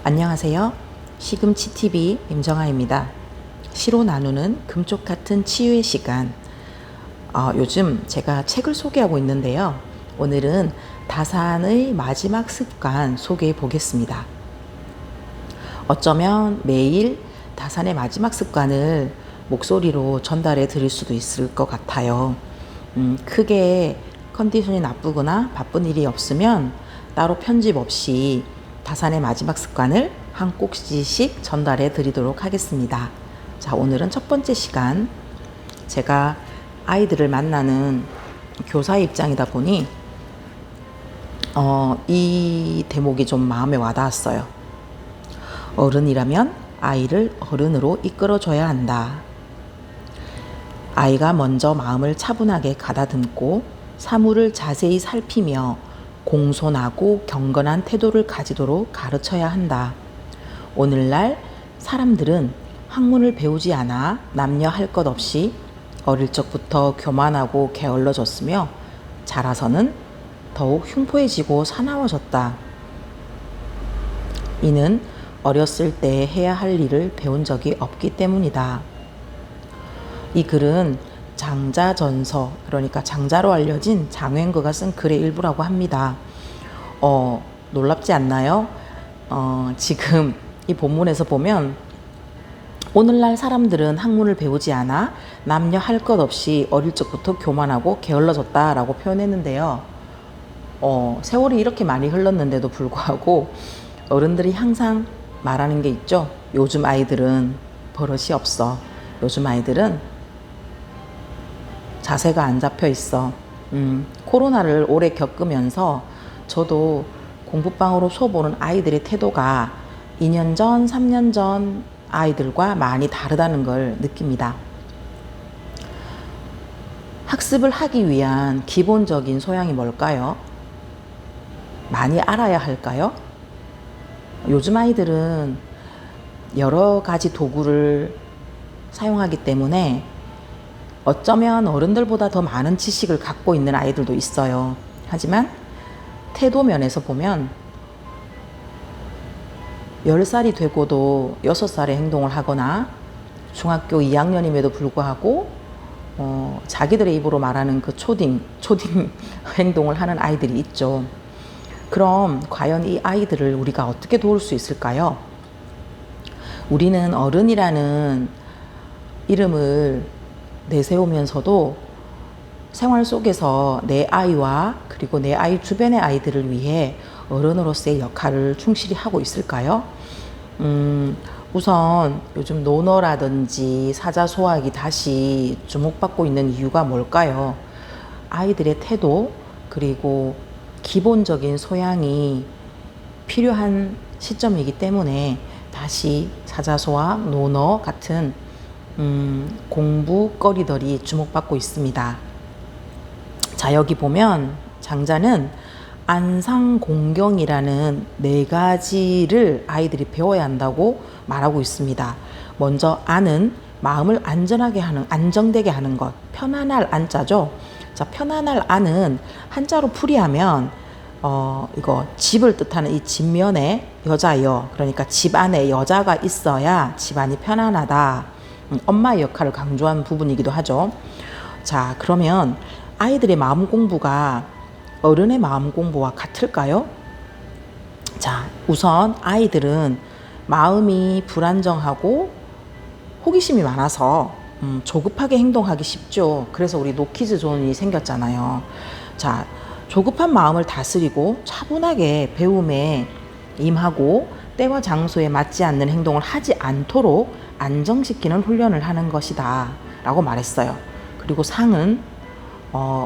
안녕하세요. 시금치TV 임정아입니다. 시로 나누는 금쪽 같은 치유의 시간. 요즘 제가 책을 소개하고 있는데요. 오늘은 다산의 마지막 습관 소개해 보겠습니다. 어쩌면 매일 다산의 마지막 습관을 목소리로 전달해 드릴 수도 있을 것 같아요. 크게 컨디션이 나쁘거나 바쁜 일이 없으면 따로 편집 없이 다산의 마지막 습관을 한 꼭지씩 전달해 드리도록 하겠습니다. 자, 오늘은 첫 번째 시간. 제가 아이들을 만나는 교사의 입장이다 보니 이 대목이 좀 마음에 와닿았어요. 어른이라면 아이를 어른으로 이끌어줘야 한다. 아이가 먼저 마음을 차분하게 가다듬고 사물을 자세히 살피며 공손하고 경건한 태도를 가지도록 가르쳐야 한다. 오늘날 사람들은 학문을 배우지 않아 남녀 할 것 없이 어릴 적부터 교만하고 게을러졌으며 자라서는 더욱 흉포해지고 사나워졌다. 이는 어렸을 때 해야 할 일을 배운 적이 없기 때문이다. 이 글은 장자전서, 그러니까 장자로 알려진 장횡거가 쓴 글의 일부라고 합니다. 놀랍지 않나요? 지금 이 본문에서 보면 오늘날 사람들은 학문을 배우지 않아 남녀 할 것 없이 어릴 적부터 교만하고 게을러졌다라고 표현했는데요. 세월이 이렇게 많이 흘렀는데도 불구하고 어른들이 항상 말하는 게 있죠. 요즘 아이들은 버릇이 없어. 요즘 아이들은 자세가 안 잡혀 있어. 코로나를 오래 겪으면서 저도 공부방으로 수업 오는 아이들의 태도가 2년 전, 3년 전 아이들과 많이 다르다는 걸 느낍니다. 학습을 하기 위한 기본적인 소양이 뭘까요? 많이 알아야 할까요? 요즘 아이들은 여러 가지 도구를 사용하기 때문에 어쩌면 어른들보다 더 많은 지식을 갖고 있는 아이들도 있어요. 하지만 태도 면에서 보면 10살이 되고도 6살의 행동을 하거나 중학교 2학년임에도 불구하고 자기들의 입으로 말하는 그 초딩 행동을 하는 아이들이 있죠. 그럼 과연 이 아이들을 우리가 어떻게 도울 수 있을까요? 우리는 어른이라는 이름을 내세우면서도 생활 속에서 내 아이와 그리고 내 아이 주변의 아이들을 위해 어른으로서의 역할을 충실히 하고 있을까요? 우선 요즘 논어라든지 사자소학이 다시 주목받고 있는 이유가 뭘까요? 아이들의 태도 그리고 기본적인 소양이 필요한 시점이기 때문에 다시 사자소학, 논어 같은 공부거리들이 주목받고 있습니다. 자, 여기 보면 장자는 안상공경이라는 4가지를 아이들이 배워야 한다고 말하고 있습니다. 먼저 안은 마음을 안정되게 하는 것, 편안할 안자죠. 자, 편안할 안은 한자로 풀이하면 이거 집을 뜻하는 이 집면에 여자여, 그러니까 집 안에 여자가 있어야 집안이 편안하다. 엄마의 역할을 강조한 부분이기도 하죠. 자, 그러면 아이들의 마음 공부가 어른의 마음 공부와 같을까요? 자, 우선 아이들은 마음이 불안정하고 호기심이 많아서 조급하게 행동하기 쉽죠. 그래서 우리 노키즈 존이 생겼잖아요. 자, 조급한 마음을 다스리고 차분하게 배움에 임하고 때와 장소에 맞지 않는 행동을 하지 않도록 안정시키는 훈련을 하는 것이다 라고 말했어요. 그리고 상은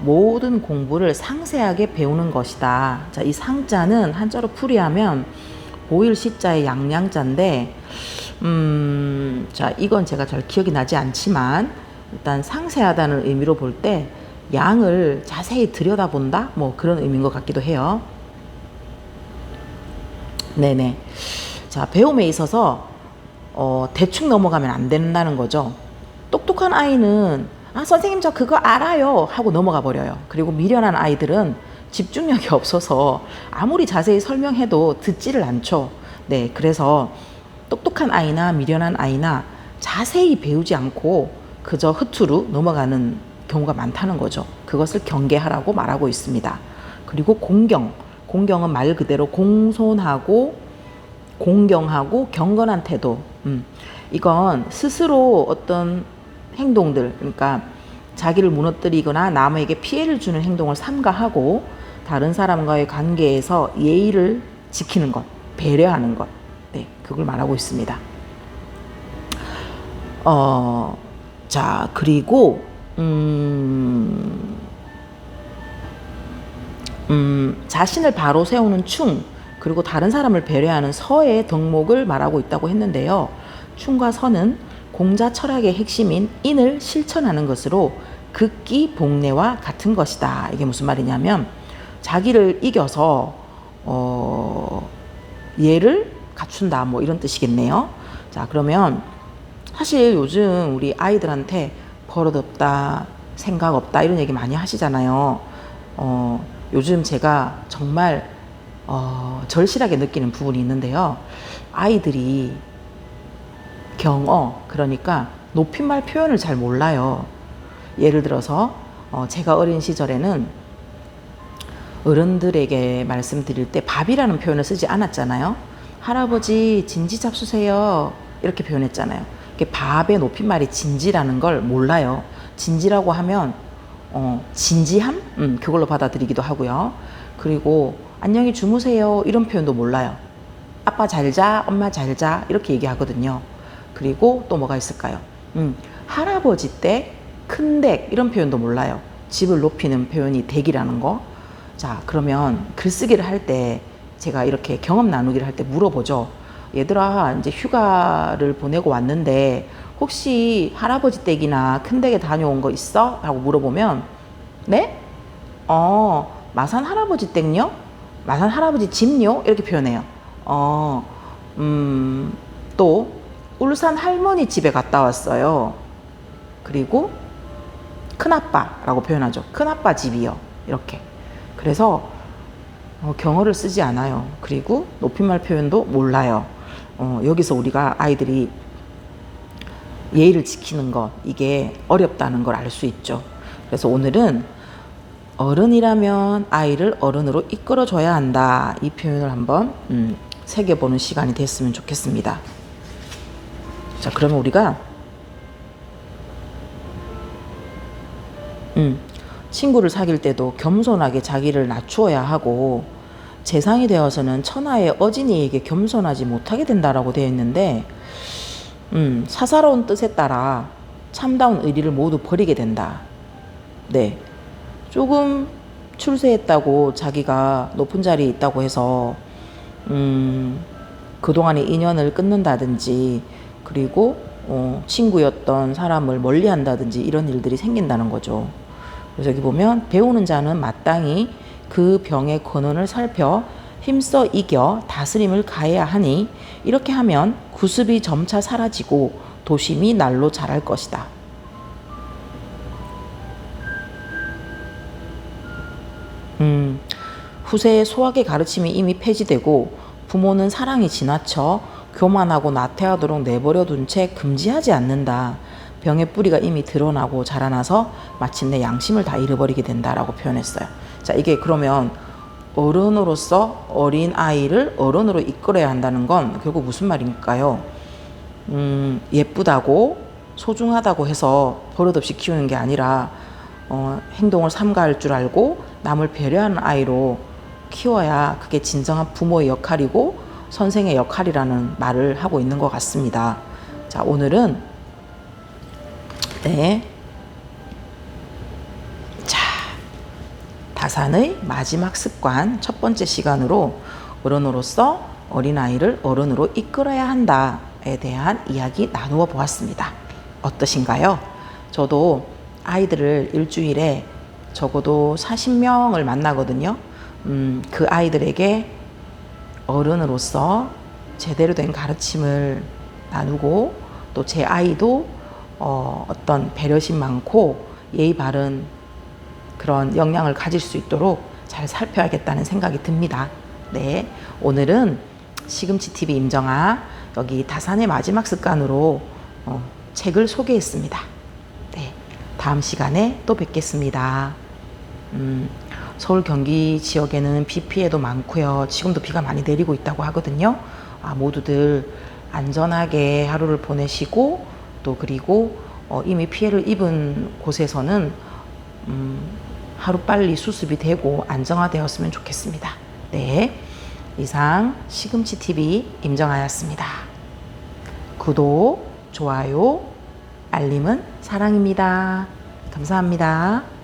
모든 공부를 상세하게 배우는 것이다. 자, 이 상자는 한자로 풀이하면 보일 시자의 양양자인데 자, 이건 제가 잘 기억이 나지 않지만 일단 상세하다는 의미로 볼 때 양을 자세히 들여다본다? 뭐 그런 의미인 것 같기도 해요. 네네. 자, 배움에 있어서 대충 넘어가면 안 된다는 거죠. 똑똑한 아이는 선생님 저 그거 알아요 하고 넘어가 버려요. 그리고 미련한 아이들은 집중력이 없어서 아무리 자세히 설명해도 듣지를 않죠. 네, 그래서 똑똑한 아이나 미련한 아이나 자세히 배우지 않고 그저 흐트로 넘어가는 경우가 많다는 거죠. 그것을 경계하라고 말하고 있습니다. 그리고 공경은 말 그대로 공손하고 공경하고 경건한 태도. 이건 스스로 어떤 행동들, 그러니까 자기를 무너뜨리거나 남에게 피해를 주는 행동을 삼가하고 다른 사람과의 관계에서 예의를 지키는 것, 배려하는 것. 네, 그걸 말하고 있습니다. 자, 그리고 자신을 바로 세우는 충, 그리고 다른 사람을 배려하는 서의 덕목을 말하고 있다고 했는데요. 충과 서는 공자 철학의 핵심인 인을 실천하는 것으로 극기 복례와 같은 것이다. 이게 무슨 말이냐면 자기를 이겨서 예를 갖춘다, 뭐 이런 뜻이겠네요. 자, 그러면 사실 요즘 우리 아이들한테 버릇없다, 생각 없다 이런 얘기 많이 하시잖아요. 요즘 제가 정말 절실하게 느끼는 부분이 있는데요. 아이들이 경어, 그러니까 높임말 표현을 잘 몰라요. 예를 들어서 제가 어린 시절에는 어른들에게 말씀드릴 때 밥이라는 표현을 쓰지 않았잖아요. 할아버지 진지 잡수세요 이렇게 표현했잖아요. 밥의 높임말이 진지라는 걸 몰라요. 진지라고 하면 진지함? 그걸로 받아들이기도 하고요. 그리고 안녕히 주무세요 이런 표현도 몰라요. 아빠 잘 자, 엄마 잘 자 이렇게 얘기하거든요. 그리고 또 뭐가 있을까요? 할아버지 댁, 큰댁 이런 표현도 몰라요. 집을 높이는 표현이 댁이라는 거. 자, 그러면 글쓰기를 할 때 제가 이렇게 경험 나누기를 할 때 물어보죠. 얘들아, 이제 휴가를 보내고 왔는데 혹시 할아버지 댁이나 큰댁에 다녀온 거 있어? 라고 물어보면 네? 마산 할아버지 댁요? 마산 할아버지 집요? 이렇게 표현해요. 또 울산 할머니 집에 갔다 왔어요. 그리고 큰아빠라고 표현하죠. 큰아빠 집이요. 이렇게. 그래서 경어를 쓰지 않아요. 그리고 높임말 표현도 몰라요. 여기서 우리가 아이들이 예의를 지키는 것, 이게 어렵다는 걸 알 수 있죠. 그래서 오늘은 어른이라면 아이를 어른으로 이끌어줘야 한다. 이 표현을 한번 새겨보는 시간이 됐으면 좋겠습니다. 자, 그러면 우리가 친구를 사귈 때도 겸손하게 자기를 낮추어야 하고 재상이 되어서는 천하의 어진이에게 겸손하지 못하게 된다라고 되어 있는데 사사로운 뜻에 따라 참다운 의리를 모두 버리게 된다. 네, 조금 출세했다고 자기가 높은 자리에 있다고 해서 그동안의 인연을 끊는다든지 그리고 친구였던 사람을 멀리한다든지 이런 일들이 생긴다는 거죠. 그래서 여기 보면 배우는 자는 마땅히 그 병의 근원을 살펴 힘써 이겨 다스림을 가해야 하니 이렇게 하면 구습이 점차 사라지고 도심이 날로 자랄 것이다. 후세의 소학의 가르침이 이미 폐지되고 부모는 사랑이 지나쳐 교만하고 나태하도록 내버려 둔 채 금지하지 않는다. 병의 뿌리가 이미 드러나고 자라나서 마침내 양심을 다 잃어버리게 된다라고 표현했어요. 자, 이게 그러면 어른으로서 어린 아이를 어른으로 이끌어야 한다는 건 결국 무슨 말일까요? 예쁘다고 소중하다고 해서 버릇없이 키우는 게 아니라 행동을 삼가할 줄 알고 남을 배려하는 아이로 키워야 그게 진정한 부모의 역할이고 선생의 역할이라는 말을 하고 있는 것 같습니다. 자, 오늘은 자, 다산의 마지막 습관 첫 번째 시간으로 어른으로서 어린아이를 어른으로 이끌어야 한다에 대한 이야기 나누어 보았습니다. 어떠신가요? 저도 아이들을 일주일에 적어도 40명을 만나거든요. 그 아이들에게 어른으로서 제대로 된 가르침을 나누고 또 제 아이도 어떤 배려심 많고 예의 바른 그런 역량을 가질 수 있도록 잘 살펴야겠다는 생각이 듭니다. 네, 오늘은 시금치 TV 임정아 여기 다산의 마지막 습관으로 책을 소개했습니다. 네, 다음 시간에 또 뵙겠습니다. 서울 경기 지역에는 비 피해도 많고요. 지금도 비가 많이 내리고 있다고 하거든요. 모두들 안전하게 하루를 보내시고 또 그리고 이미 피해를 입은 곳에서는 하루빨리 수습이 되고 안정화되었으면 좋겠습니다. 네, 이상 시금치TV 임정아였습니다. 구독, 좋아요, 알림은 사랑입니다. 감사합니다.